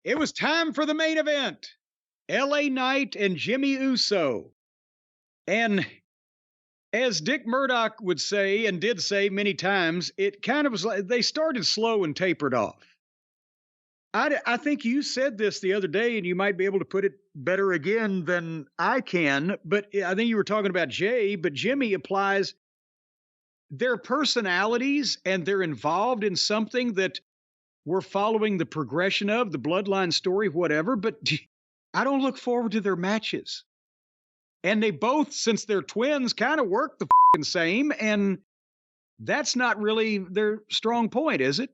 It was time for the main event. LA Knight and Jimmy Uso. And as Dick Murdoch would say, and did say many times, it kind of was like they started slow and tapered off. I think you said this the other day, and you might be able to put it better again than I can, but I think you were talking about Jay, but Jimmy applies their personalities, and they're involved in something that we're following the progression of, the bloodline story, whatever, but I don't look forward to their matches. And they both, since they're twins, kind of work the same, and that's not really their strong point, is it?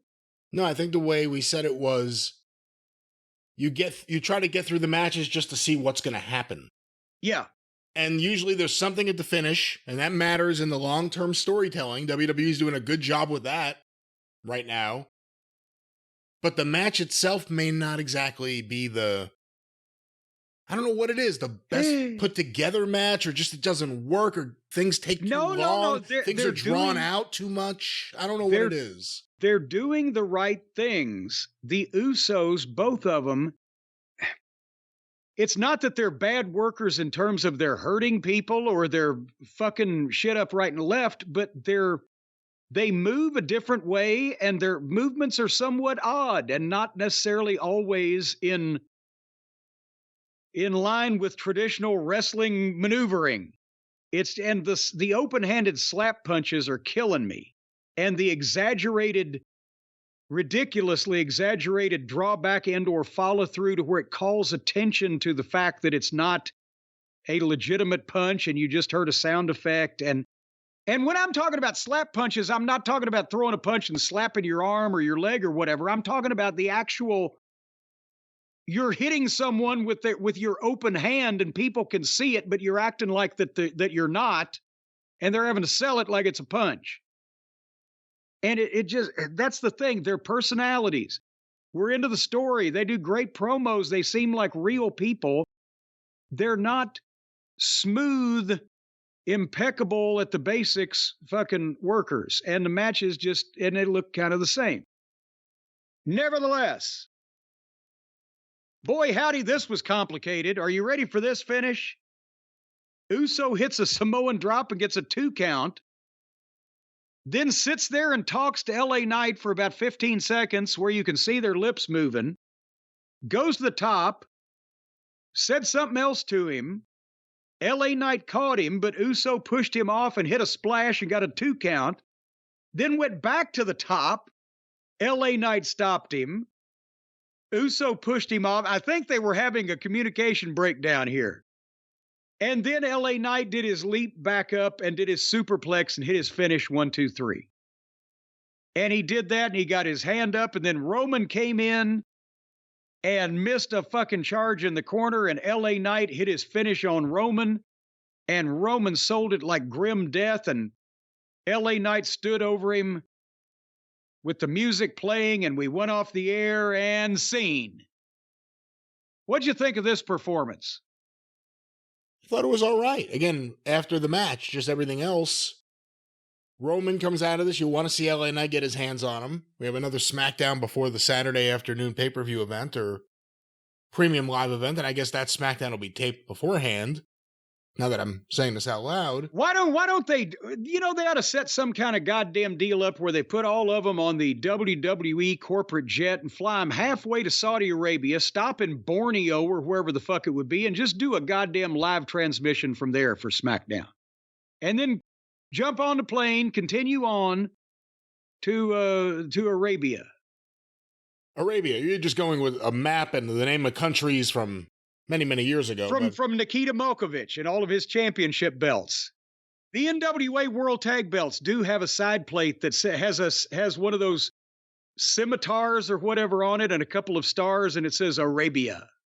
No, I think the way we said it was you try to get through the matches just to see what's going to happen. Yeah. And usually there's something at the finish, and that matters in the long-term storytelling. WWE's doing a good job with that right now. But the match itself may not exactly be I don't know what it is, the best put together match, or just it doesn't work, or things take too long. No. Things are drawn out too much. I don't know what it is. They're doing the right things. The Usos, both of them, it's not that they're bad workers in terms of they're hurting people or they're fucking shit up right and left, but they move a different way, and their movements are somewhat odd and not necessarily always in line with traditional wrestling maneuvering. And the open-handed slap punches are killing me. And the ridiculously exaggerated drawback and or follow through to where it calls attention to the fact that it's not a legitimate punch and you just heard a sound effect. And when I'm talking about slap punches, I'm not talking about throwing a punch and slapping your arm or your leg or whatever. I'm talking about the actual, you're hitting someone with your open hand and people can see it, but you're acting like that you're not, and they're having to sell it like it's a punch. And it just, that's the thing. Their personalities. We're into the story. They do great promos. They seem like real people. They're not smooth, impeccable at the basics fucking workers. And the matches and they look kind of the same. Nevertheless, boy, howdy, this was complicated. Are you ready for this finish? Uso hits a Samoan drop and gets a 2 count. Then sits there and talks to LA Knight for about 15 seconds where you can see their lips moving. Goes to the top. Said something else to him. LA Knight caught him, but Uso pushed him off and hit a splash and got a 2 count. Then went back to the top. LA Knight stopped him. Uso pushed him off. I think they were having a communication breakdown here. And then LA Knight did his leap back up and did his superplex and hit his finish 1, 2, 3. And he did that and he got his hand up, and then Roman came in and missed a fucking charge in the corner, and LA Knight hit his finish on Roman, and Roman sold it like grim death, and LA Knight stood over him with the music playing, and we went off the air and scene. What'd you think of this performance? I thought it was all right. Again, after the match, just everything else. Roman comes out of this. You want to see LA Knight get his hands on him. We have another SmackDown before the Saturday afternoon pay-per-view event or premium live event, and I guess that SmackDown will be taped beforehand. Now that I'm saying this out loud. Why don't they, they ought to set some kind of goddamn deal up where they put all of them on the WWE corporate jet and fly them halfway to Saudi Arabia, stop in Borneo or wherever the fuck it would be, and just do a goddamn live transmission from there for SmackDown. And then jump on the plane, continue on to Arabia. Arabia, you're just going with a map and the name of countries from many, many years ago. From Nikita Milkovich and all of his championship belts. The NWA World Tag Belts do have a side plate that has one of those scimitars or whatever on it and a couple of stars, and it says Arabia.